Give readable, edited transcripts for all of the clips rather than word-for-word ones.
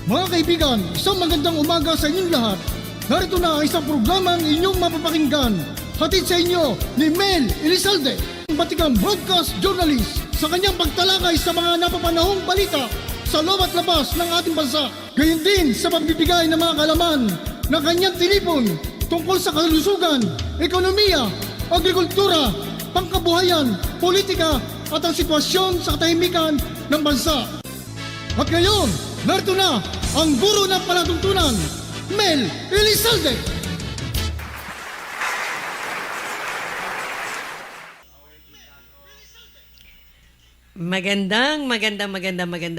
Mga kaibigan, isang magandang umaga sa inyong lahat. Narito na ang isang programang inyong mapapakinggan. Hatid sa inyo ni Mel Elizalde, batikang broadcast journalist, sa kanyang pagtalakay sa mga napapanahong balita sa loob at labas ng ating bansa. Gayon din sa pagbibigay ng mga kalaman ng kanyang tinipon tungkol sa kalusugan, ekonomiya, agrikultura, pangkabuhayan, politika at ang sitwasyon sa katahimikan ng bansa. At ngayon, narito na ang guro ng palatuntunan, Mel Elizalde. Magandang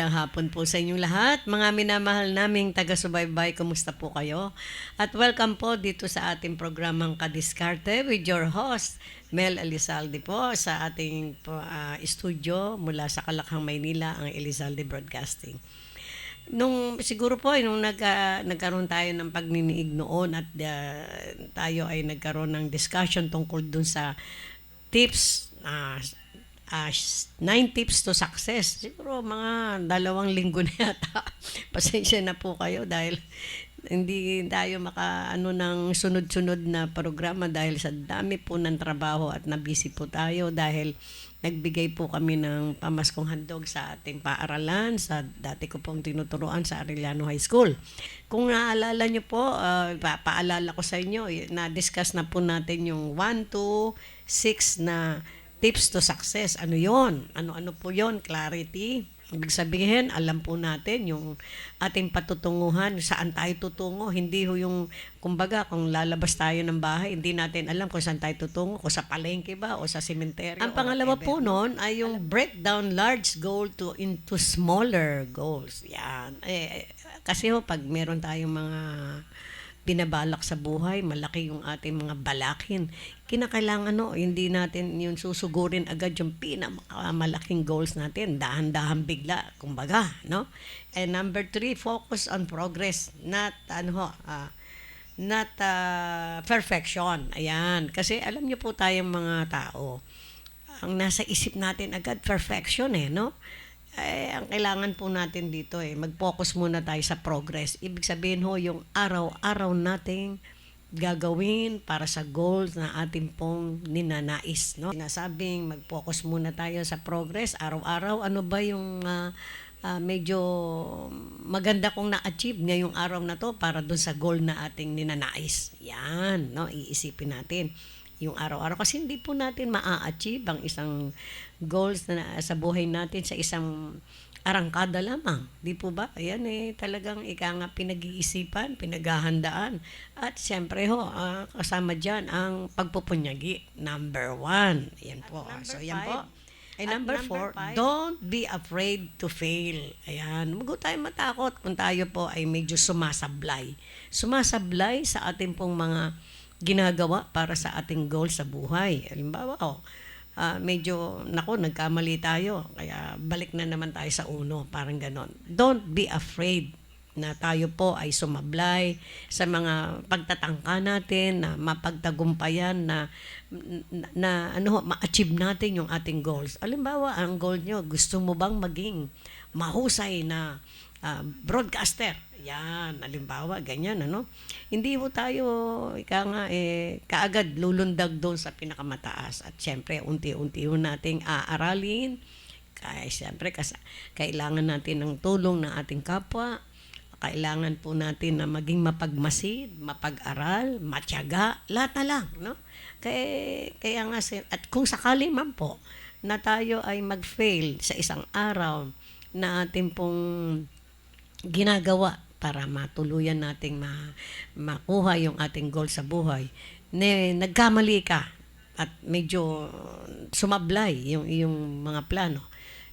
hapon po sa inyong lahat. Mga minamahal naming taga-subaybay, kumusta po kayo? At welcome po dito sa ating programang Kadiskarte with your host, Mel Elizalde po, sa ating studio mula sa Kalakhang, Maynila, ang Elizalde Broadcasting. Siguro po, nung nagkaroon tayo ng pagniniig noon at tayo ay nagkaroon ng discussion tungkol dun sa tips, 9 tips to success. Siguro mga 2 linggo na yata. Pasensya na po kayo dahil hindi tayo makaano ng sunod-sunod na programa dahil sa dami po ng trabaho at nabisi po tayo dahil nagbigay po kami ng pamaskong handog sa ating paaralan sa dati ko pong tinuturuan sa Arellano High School. Kung naaalala nyo po, paalala ko sa inyo, na-discuss na po natin yung 1 to 6 na tips to success. Ano yon? Ano po yon? Clarity. Ibig sabihin, alam po natin yung ating patutunguhan, saan tayo tutungo. Hindi ho yung, kumbaga, kung lalabas tayo ng bahay, hindi natin alam kung saan tayo tutungo, kung sa palengke ba o sa sementeryo. Ang pangalawa po noon ay yung break down large goal into smaller goals. Yan. Kasi ho, pag meron tayong mga binabalak sa buhay, malaki yung ating mga balakin. Kinakailangan hindi natin yung susugurin agad yung pinakamalaking goals natin. Dahan-dahan bigla, kumbaga, no? And number 3, focus on progress, not perfection. Ayan. Kasi alam niyo po tayong mga tao, ang nasa isip natin agad, perfection no? Ang kailangan po natin dito mag-focus muna tayo sa progress. Ibig sabihin yung araw-araw nating gagawin para sa goals na ating pong ninanais, no? Sinasabing mag-focus muna tayo sa progress araw-araw. Ano ba yung medyo maganda kong na-achieve ngayong araw na to para dun sa goal na ating ninanais? Yan, no? Iisipin natin yung araw-araw kasi hindi po natin maa-achieve ang isang goals na sa buhay natin sa isang arangkada lamang. Di po ba? Ayan talagang pinag-iisipan, pinaghahandaan. At siyempre kasama dyan ang pagpupunyagi. Number 1. Ayan po. So yan po. Ay number 4, don't be afraid to fail. Ayan. Huwag tayo matakot kung tayo po ay medyo sumasablay. Sumasablay sa ating pong mga ginagawa para sa ating goal sa buhay. Halimbawa, medyo, nagkamali tayo. Kaya balik na naman tayo sa uno. Parang ganon. Don't be afraid na tayo po ay sumablay sa mga pagtatangka natin na mapagtagumpayan na ma-achieve natin yung ating goals. Halimbawa, ang goal nyo, gusto mo bang maging mahusay na broadcaster? Yan, halimbawa, ganyan, Hindi mo tayo, kaagad lulundag doon sa pinakamataas. At syempre, unti-unti nating aaralin. Kaya syempre, kailangan natin ng tulong ng ating kapwa. Kailangan po natin na maging mapagmasid, mapag-aral, matyaga, lahat na lang, no? Kaya nga, at kung sakali man po na tayo ay mag-fail sa isang araw na ating pong ginagawa para matuluyan nating makuha yung ating goal sa buhay, nagkamali ka at medyo sumablay yung mga plano,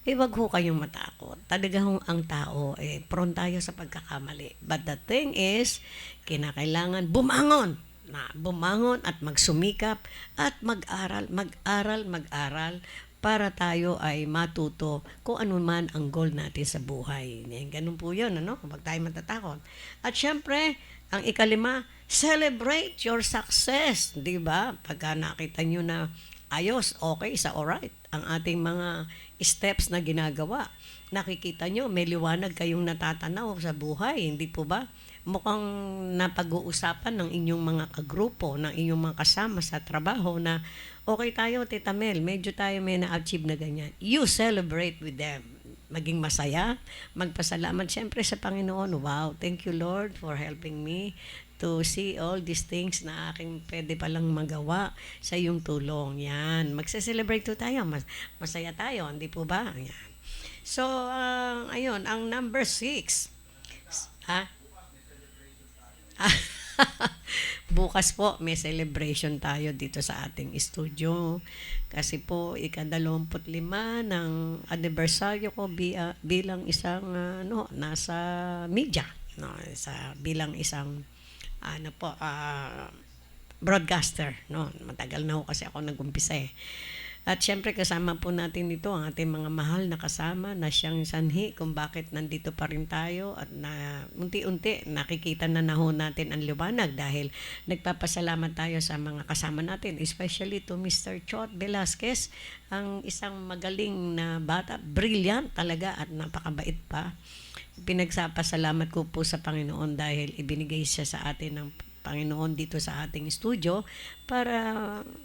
wag ho kayong matakot. Talaga ang tao, prone tayo sa pagkakamali. But the thing is, kinakailangan bumangon at magsumikap at mag-aral para tayo ay matuto kung ano man ang goal natin sa buhay. Ganun po yun, Huwag tayo matatakot. At syempre, ang ikalima, celebrate your success. Diba? Pagka nakita nyo na ayos, okay, alright. Ang ating mga steps na ginagawa. Nakikita nyo, may liwanag kayong natatanaw sa buhay, hindi po ba? Mukhang napag-uusapan ng inyong mga kagrupo, ng inyong mga kasama sa trabaho na okay tayo, Tita Mel, medyo tayo may na-achieve na ganyan. You celebrate with them. Maging masaya, magpasalamat siyempre sa Panginoon. Wow, thank you Lord for helping me to see all these things na aking pwede palang magawa sa iyong tulong. Yan, magse-celebrate to tayo, masaya tayo, hindi po ba? Yan. So, ayun, ang number 6. Ha? Bukas po may celebration tayo dito sa ating studio kasi po ika-25 ng anibersaryo ko bilang isang nasa media, no, bilang isang broadcaster, no. Matagal na ho kasi ako nag-umpisa eh. At syempre kasama po natin dito ang ating mga mahal na kasama na siyang sanhi kung bakit nandito pa rin tayo at na unti-unti nakikita na ho natin ang liwanag dahil nagpapasalamat tayo sa mga kasama natin, especially to Mr. Chot Velasquez, ang isang magaling na bata, brilliant talaga at napakabait pa. Pinagsapasalamat ko po sa Panginoon dahil ibinigay siya sa atin ng Panginoon dito sa ating studio para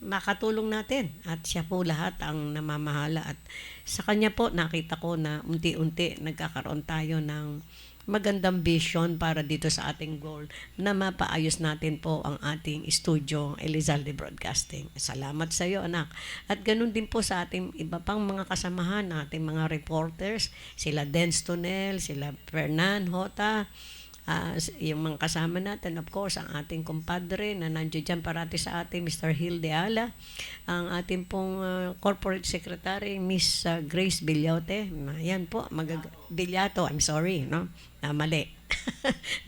makatulong natin at siya po lahat ang namamahala at sa kanya po nakita ko na unti-unti nagkakaroon tayo ng magandang vision para dito sa ating goal na mapaayos natin po ang ating studio Elizalde Broadcasting. Salamat sa iyo anak. At ganun din po sa ating iba pang mga kasamahan, ating mga reporters, sila Dens Tonel, sila Fernan Hota, yung mga kasama natin, of course, ang ating kumpadre na nandiyo dyan parati sa ating Mr. Hil de Ala, ang ating pong corporate secretary, Miss Grace Bilyote. Yan po, Bilyato, I'm sorry, no? Mali.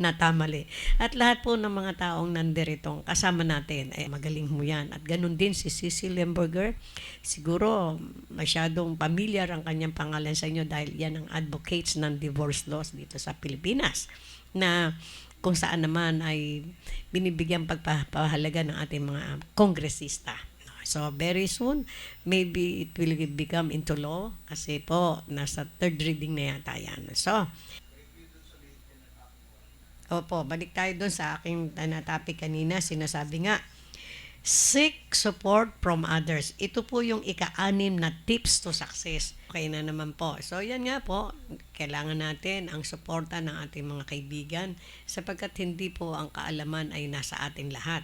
Natamali. At lahat po ng mga taong nandiritong kasama natin, magaling mo yan. At ganun din si Cecil Lemberger. Siguro, masyadong familiar ang kanyang pangalan sa inyo dahil yan ang advocates ng divorce laws dito sa Pilipinas, na kung saan naman ay binibigyan pagpapahalaga ng ating mga kongresista. So, very soon, maybe it will become into law kasi po, nasa third reading na yata yan. So, opo, balik tayo dun sa aking topic kanina. Sinasabi nga, seek support from others. Ito po yung ika-6 na tips to success. Okay na naman po. So, yan nga po, kailangan natin ang suporta ng ating mga kaibigan sapagkat hindi po ang kaalaman ay nasa ating lahat.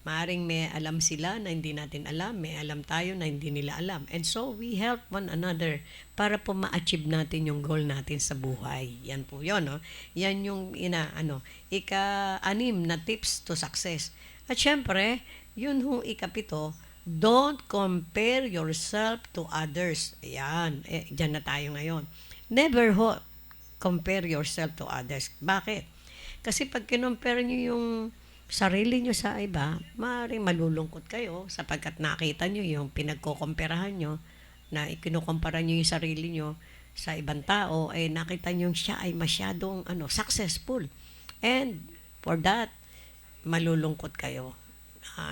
Maaring may alam sila na hindi natin alam, may alam tayo na hindi nila alam. And so, we help one another para po ma-achieve natin yung goal natin sa buhay. Yan po yun, no? Yan yung ika-6 na tips to success. At syempre, yun hong ika-7, don't compare yourself to others. Ayan, dyan na tayo ngayon. Never compare yourself to others. Bakit? Kasi pag kinompare nyo yung sarili nyo sa iba, maaaring malulungkot kayo sapagkat nakita nyo yung pinagkukumpirahan nyo, na ikinukumpara nyo yung sarili nyo sa ibang tao, nakita nyo siya ay masyadong successful. And for that, malulungkot kayo.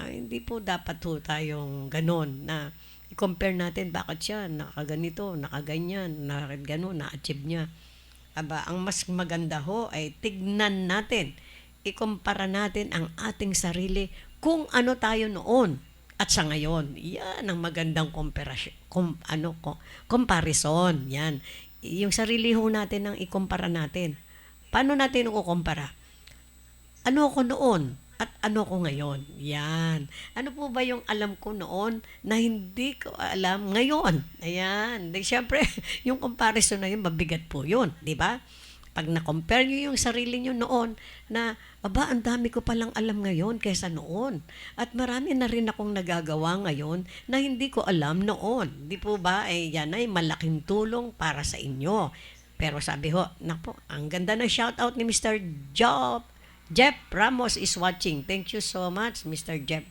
Hindi po dapat po tayong ganon na i-compare natin bakit siya nakaganito, nakaganyan, nakaganon, na-achieve niya. Aba, ang mas maganda ho ay tignan natin, ikumpara natin ang ating sarili kung ano tayo noon at sa ngayon. Yan ang magandang comparison. Yan. Yung sarili ho natin ang ikumpara natin. Paano natin kukumpara? Ano ako noon? At ano ko ngayon? Yan. Ano po ba yung alam ko noon na hindi ko alam ngayon? Ayan. Siyempre, yung comparison na yun, mabigat po yun. Di ba? Pag na-compare nyo yung sarili nyo noon na, ang dami ko palang alam ngayon kaysa noon. At marami na rin akong nagagawa ngayon na hindi ko alam noon. Di po ba? Yan ay malaking tulong para sa inyo. Pero sabi ho, ang ganda ng shoutout ni Mr. Jeff Ramos is watching. Thank you so much, Mr. Jeff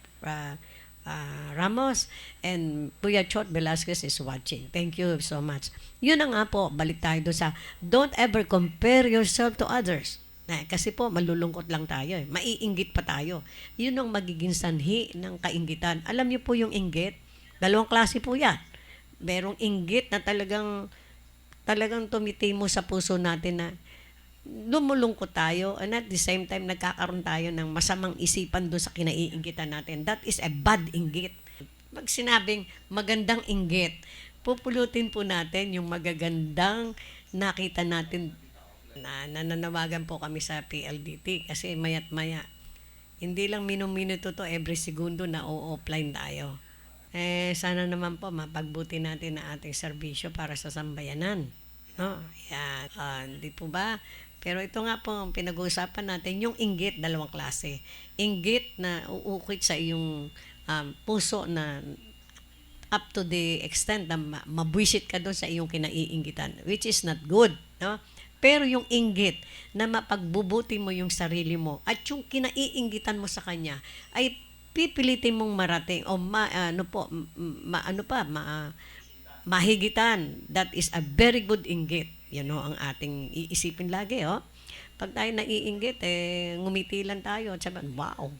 Ramos. And Kuya Chot Velasquez is watching. Thank you so much. Yun na nga po, balik tayo doon sa don't ever compare yourself to others. Kasi po, malulungkot lang tayo. Maiinggit pa tayo. Yun ang magiging sanhi ng kainggitan. Alam niyo po yung inggit, Dalawang klase po yan. Merong inggit na talagang tumitimo sa puso natin na lumulungkot tayo and at the same time nagkakaroon tayo ng masamang isipan doon sa kinaiinggitan natin. That is a bad inggit. Pag sinabing magandang inggit, pupulutin po natin yung magagandang nakita natin na nananawagan po kami sa PLDT kasi mayat maya. Hindi lang minuto to every segundo na o-offline tayo. Sana naman po mapagbuti natin ang ating serbisyo para sa sambayanan. No? Yan. Di po ba? Pero ito nga po ang pinag-uusapan natin, yung inggit, dalawang klase. Inggit na uukit sa iyong puso na up to the extent na mabwisit ka doon sa iyong kinaiinggitan, which is not good. No? Pero yung inggit na mapagbubuti mo yung sarili mo at yung kinaiinggitan mo sa kanya ay pipilitin mong marating o mahigitan. That is a very good inggit. Yan o ang ating iisipin lagi. Pag tayo naiinggit, ngumiti lang tayo at sabi, wow,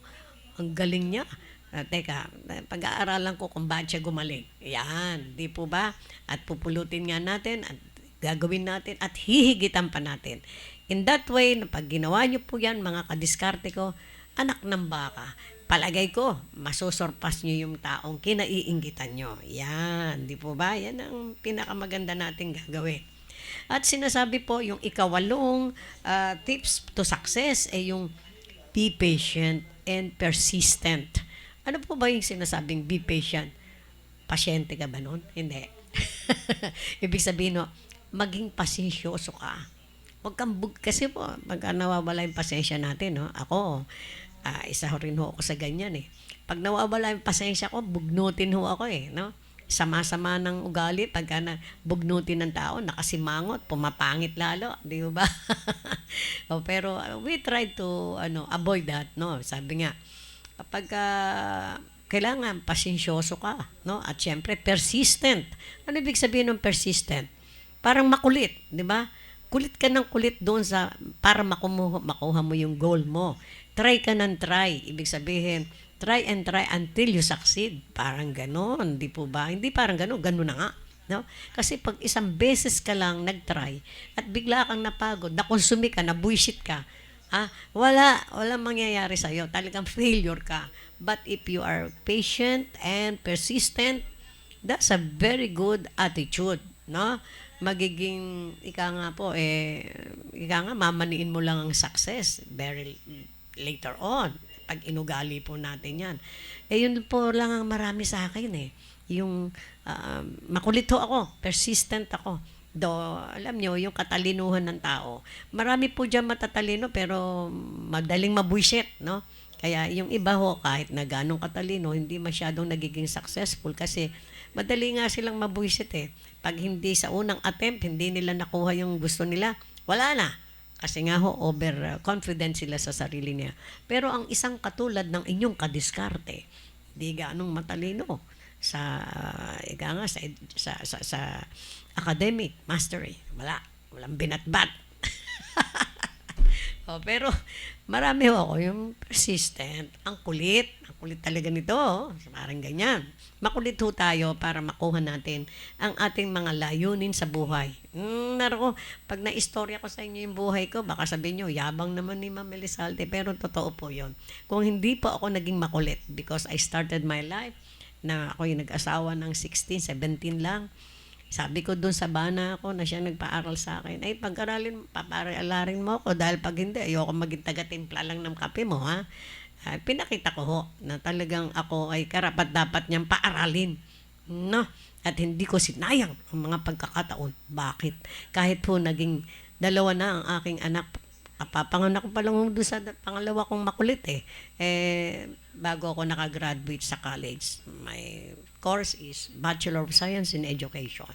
ang galing niya. Teka, pag-aaralan ko kung bakit siya gumaling. Yan, di po ba? At pupulutin nga natin at gagawin natin at hihigitan pa natin. In that way, pag ginawa niyo po yan, mga kadiskarte ko, anak ng baka, palagay ko, masusurpas niyo yung taong kinaiinggitan niyo. Yan, di po ba? Yan ang pinakamaganda nating gagawin. At sinasabi po, yung ikawalong tips to success ay yung be patient and persistent. Ano po ba yung sinasabing be patient? Pasyente ka ba nun? Hindi. Ibig sabihin, maging pasensyoso ka. Huwag kang kasi po, pag nawawala yung pasensya natin, ako, isa rin ho ako sa ganyan Pag nawawala yung pasensya ko, bugnutin ho ako no? Sama-sama ng ugali, pagka bugnutin ng tao, nakasimangot, pumapangit lalo, di ba? Pero we try to avoid that, no? Sabi nga, kapag kailangan pasensyoso ka, no? At syempre, persistent. Ano ibig sabihin ng persistent? Parang makulit, di ba? Kulit ka ng kulit doon para makuha mo yung goal mo. Try ka ng try. Ibig sabihin, try and try until you succeed. Parang ganon, di po ba? Hindi parang ganon, ganon na nga. No? Kasi pag isang beses ka lang nag-try at bigla kang napagod, nakonsumi ka, nabuisit ka, walang mangyayari sa'yo. Talagang failure ka. But if you are patient and persistent, that's a very good attitude. No? Magiging, mamaniin mo lang ang success very later on. Pag inugali po natin yan. Yun po lang ang marami sa akin Yung makulit ho ako, persistent ako. Alam nyo, yung katalinuhan ng tao. Marami po dyan matatalino pero madaling mabuisit, no? Kaya yung iba ho, kahit na ganong katalino, hindi masyadong nagiging successful kasi madali nga silang mabuisit Pag hindi sa unang attempt, hindi nila nakuha yung gusto nila, wala na. Kasi nga ho, overconfident sila sa sarili niya. Pero ang isang katulad ng inyong kadiskarte, di ganong matalino sa academic mastery. Walang binatbat. Pero marami ho ako yung persistent, ang kulit talaga nito, parang ganyan. Makulit ho tayo para makuha natin ang ating mga layunin sa buhay. Pag na-istorya ko sa inyo yung buhay ko, baka sabihin nyo, yabang naman ni Ma'am Elizalde, pero totoo po yun. Kung hindi po ako naging makulit, because I started my life, na ako yung nag-asawa ng 16, 17 lang, sabi ko doon sa bana ako na siya nagpaaral sa akin, ay paparaalarin mo ako dahil pag hindi, ayoko maging taga-timpla lang ng kape mo, ha? Pinakita ko ho na talagang ako ay karapat-dapat niyang paaralin. No? At hindi ko sinayang ang mga pagkakataon. Bakit? Kahit po naging dalawa na ang aking anak, papanganak ko pa lang doon sa pangalawa kong makulit bago ako nakagraduate sa college. My course is Bachelor of Science in Education.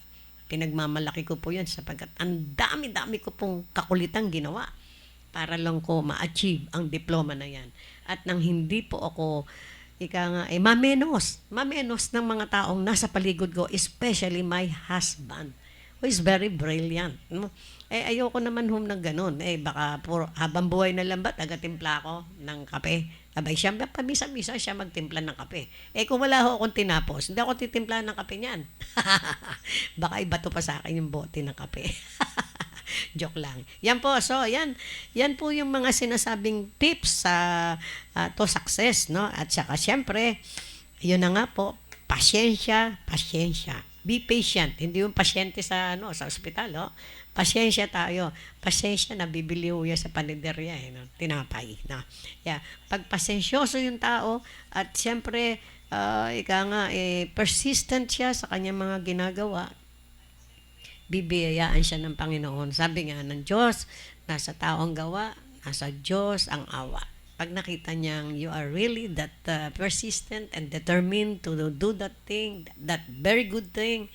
Pinagmamalaki ko po yun sapagkat ang dami-dami ko pong kakulitang ginawa para lang ko ma-achieve ang diploma na yan. At nang hindi po ako mamenos ng mga taong nasa paligid ko, especially my husband. who is very brilliant. No? Ayoko naman ng ganun. Baka habang buhay na lang ba, taga-timpla ako ng kape. Abay, siya, pamisa-misa siya magtimpla ng kape. Kung wala ho akong tinapos, hindi ako titimpla ng kape niyan. Baka ibato pa sa akin yung bote ng kape. Joke lang. Yan po. So, yan po yung mga sinasabing tips sa to success, no? At saka, syempre, yun na nga po, pasyensya. Be patient. Hindi yung pasyente sa ospital, oh. Pasyensya tayo. Pasyensya na bibili ho yan sa paniderya, no? Tinapay, no? Yeah. Pag pasensyoso yung tao at siyempre persistent siya sa kanyang mga ginagawa, bibiyayaan siya ng Panginoon. Sabi nga ng Diyos, nasa tao ang gawa, nasa Diyos ang awa. Pag nakita niyang you are really that persistent and determined to do that thing, that very good thing,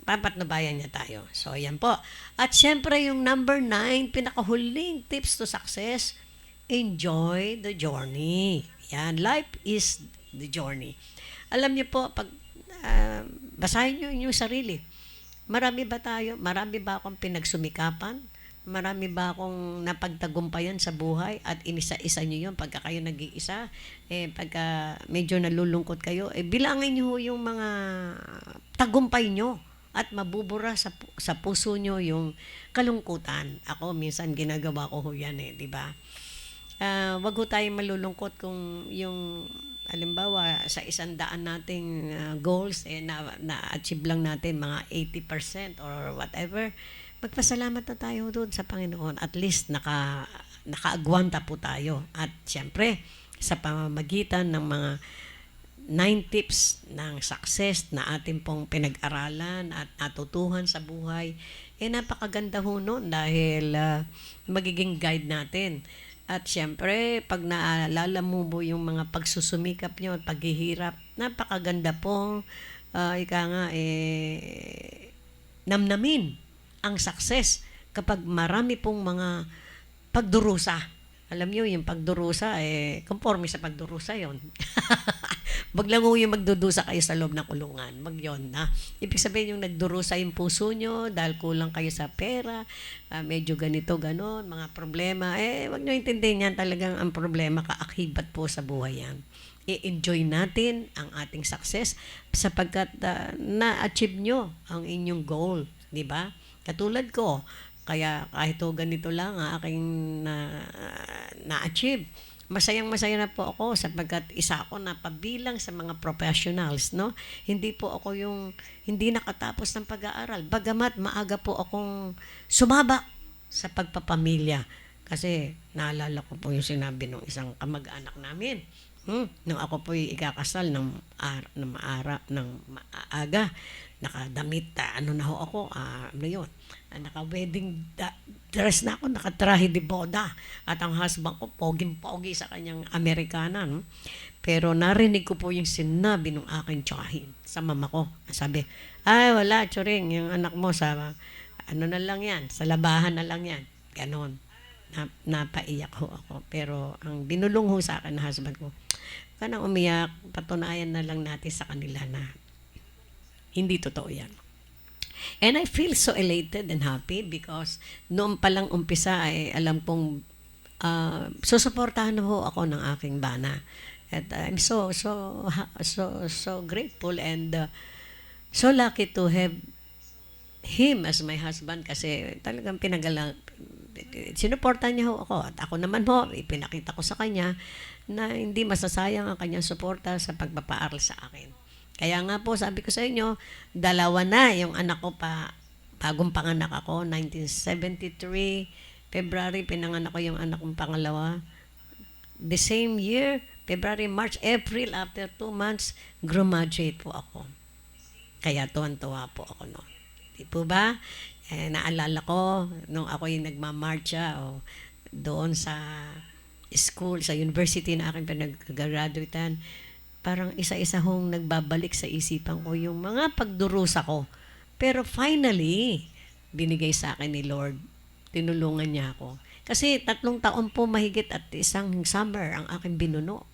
papatnubayan niya tayo. So, yan po. At syempre, yung number 9, pinakahuling tips to success, enjoy the journey. Yan, life is the journey. Alam niyo po, pag basahin niyo yung sarili, marami ba akong pinagsumikapan? Marami ba akong napagtagumpayan sa buhay? At inisa-isa niyo yun pagka kayo nag-iisa? Pagka medyo nalulungkot kayo, bilangin niyo yung mga tagumpay niyo at mabubura sa puso nyo yung kalungkutan. Ako, minsan ginagawa ko yan di ba? Wag ho tayong malulungkot kung yung, halimbawa, sa 100 nating goals, na-achieve lang natin mga 80% or whatever. Magpasalamat na tayo doon sa Panginoon. At least, nakaagwanta po tayo. At syempre, sa pamamagitan ng mga 9 tips ng success na ating pong pinag-aralan at natutuhan sa buhay, napakaganda ho nun dahil magiging guide natin. At syempre, pag naalala mo yung mga pagsusumikap nyo at paghihirap, napakaganda pong namnamin ang success kapag marami pong mga pagdurusa. Alam nyo, yung pagdurusa, conforme sa pagdurusa yon. Wag lang yung magdudusa kayo sa loob ng kulungan. Wag yun, na. Ibig sabihin yung nagdurusa yung puso nyo dahil kulang kayo sa pera, medyo ganito, ganon, mga problema. Wag nyo intindihin yan, talagang ang problema, kaakibat po sa buhay yan. I-enjoy natin ang ating success sapagkat na-achieve nyo ang inyong goal. Di ba? Katulad ko, kaya kahit ganito lang ang aking na-achieve. Masayang-masaya na po ako sapagkat isa ako na pabilang sa mga professionals, no? Hindi po ako hindi nakatapos ng pag-aaral. Bagamat maaga po akong sumaba sa pagpapamilya. Kasi naalala ko po yung sinabi ng isang kamag-anak namin. Nung ako po ikakasal ng maaga, nakadamit, na ho ako, naka-wedding dress na ako, nakatrahe de boda. At ang husband ko, poging-pogi sa kanyang Amerikana. No? Pero narinig ko po yung sinabi ng aking tsahin sa mama ko. Sabi, wala, Churing, yung anak mo sa, na lang yan, sa labahan na lang yan. Ganon. Napaiyak ho ako. Pero ang binulong ho sa akin ng husband ko, kanang umiyak, patunayan na lang natin sa kanila na hindi totoo yan. And I feel so elated and happy because noong palang umpisa ay alam kong susuportahan na ho ako ng aking bana. At I'm so grateful and so lucky to have him as my husband kasi talagang sinuportahan niya ho ako. At ako naman ho, ipinakita ko sa kanya na hindi masasayang ang kanyang suporta sa pagpapaaral sa akin. Kaya nga po, sabi ko sa inyo, 2 na yung anak ko pa, bagong panganak ako, 1973, February, pinanganak ko yung anak kong pangalawa. The same year, February, March, April, after 2 months, graduate po ako. Kaya tuwan-tuwa po ako noon. Di po ba? Naalala ko, nung ako yung nagmamarcha doon sa school, sa university na aking pinag-graduatean, parang isa-isa hong nagbabalik sa isipan ko yung mga pagdurusa ko. Pero finally, binigay sa akin ni Lord. Tinulungan niya ako. Kasi 3 taon po mahigit at isang summer ang aking binuno.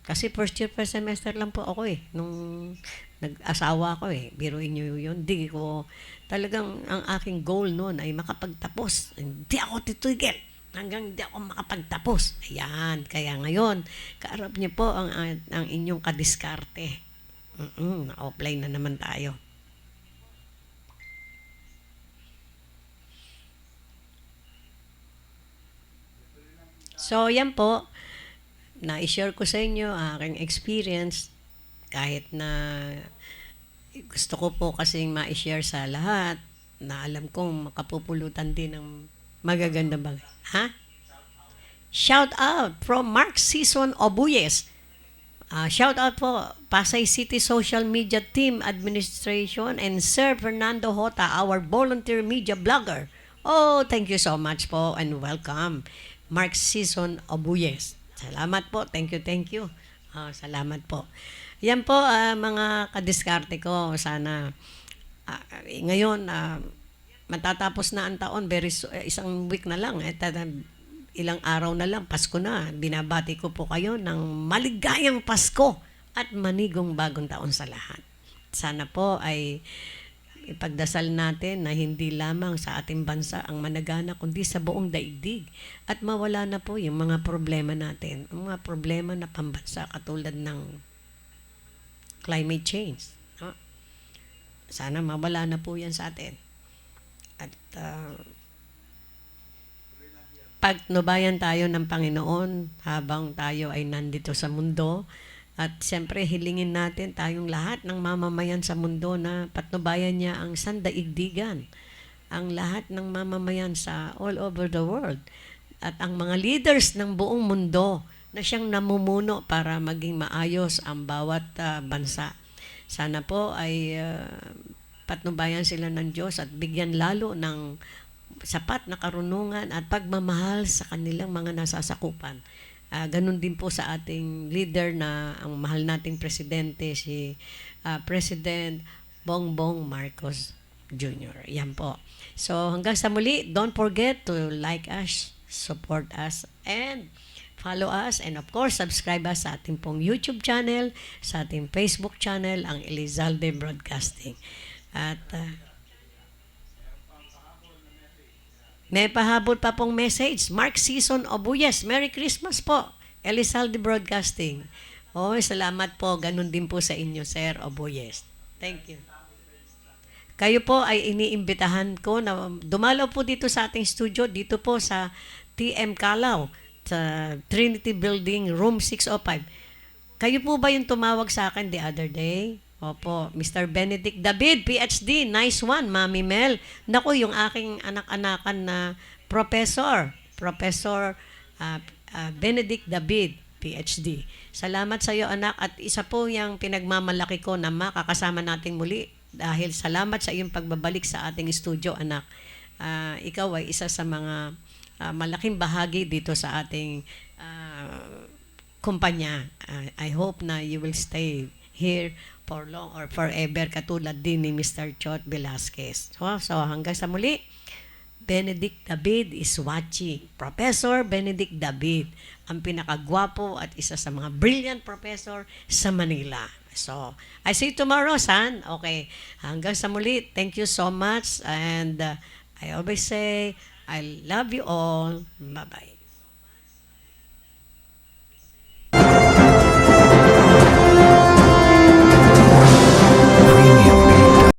Kasi first year, first semester lang po ako nung nag-asawa ko eh. Biruin niyo yun. Hindi ko, talagang ang aking goal noon ay makapagtapos. Hindi ako titigil hanggang hindi ako makapagtapos. Ayan. Kaya ngayon, kaarap niyo po ang inyong kadiskarte. Na-offline na naman tayo. So, yan po. Na-share ko sa inyo ang aking experience kahit na gusto ko po kasing ma-share sa lahat na alam kong makapupulutan din ng magagandang bagay. Ha? Shout out from Mark Season Obuyes. Shout out po Pasay City Social Media Team Administration and Sir Fernando Hota, our volunteer media blogger. Oh, thank you so much po and welcome. Mark Season Obuyes. Salamat po. Thank you, thank you. Salamat po. Yan po mga kadiskarte ko. Sana ngayon matatapos na ang taon. Isang week na lang. Ilang araw na lang. Pasko na. Binabati ko po kayo ng maligayang Pasko at manigong bagong taon sa lahat. Sana po ay ipagdasal natin na hindi lamang sa ating bansa ang managana kundi sa buong daigdig at mawala na po yung mga problema natin, ang mga problema na pambansa katulad ng climate change. No? Sana mawala na po yan sa atin. At pagnubayan tayo ng Panginoon habang tayo ay nandito sa mundo. At siyempre, hilingin natin tayong lahat ng mamamayan sa mundo na patnubayan niya ang sandaigdigan. Ang lahat ng mamamayan sa all over the world. At ang mga leaders ng buong mundo na siyang namumuno para maging maayos ang bawat bansa. Sana po ay patnubayan sila ng Diyos at bigyan lalo ng sapat na karunungan at pagmamahal sa kanilang mga nasasakupan. Ganun din po sa ating leader na ang mahal nating presidente, si President Bongbong Marcos Jr. Yan po. So hanggang sa muli, don't forget to like us, support us, and follow us, and of course, subscribe us sa ating pong YouTube channel, sa ating Facebook channel, ang Elizalde Broadcasting. At may pahabol pa pong message. Mark Season Obuyes. Merry Christmas po. Elizalde Broadcasting. Salamat po. Ganun din po sa inyo, Sir Obuyes. Thank you. Kayo po ay iniimbitahan ko na dumalaw po dito sa ating studio, dito po sa TM Calao, sa Trinity Building, Room 605. Kayo po ba yung tumawag sa akin the other day? Opo, Mr. Benedict David, PhD, nice one, Mami Mel. Naku, yung aking anak-anakan na Professor Benedict David, PhD. Salamat sa iyo, anak, at isa po yung pinagmamalaki ko na makakasama natin muli dahil salamat sa iyong pagbabalik sa ating studio, anak. Ikaw ay isa sa mga malaking bahagi dito sa ating kumpanya. I hope na you will stay here for long or forever katulad din ni Mr. Chot Velasquez. So hanggang sa muli, Benedict David is watching. Professor Benedict David, ang pinakagwapo at isa sa mga brilliant professor sa Manila. So, I see you tomorrow, son. Okay. Hanggang sa muli, thank you so much. And I always say, I love you all. Bye-bye.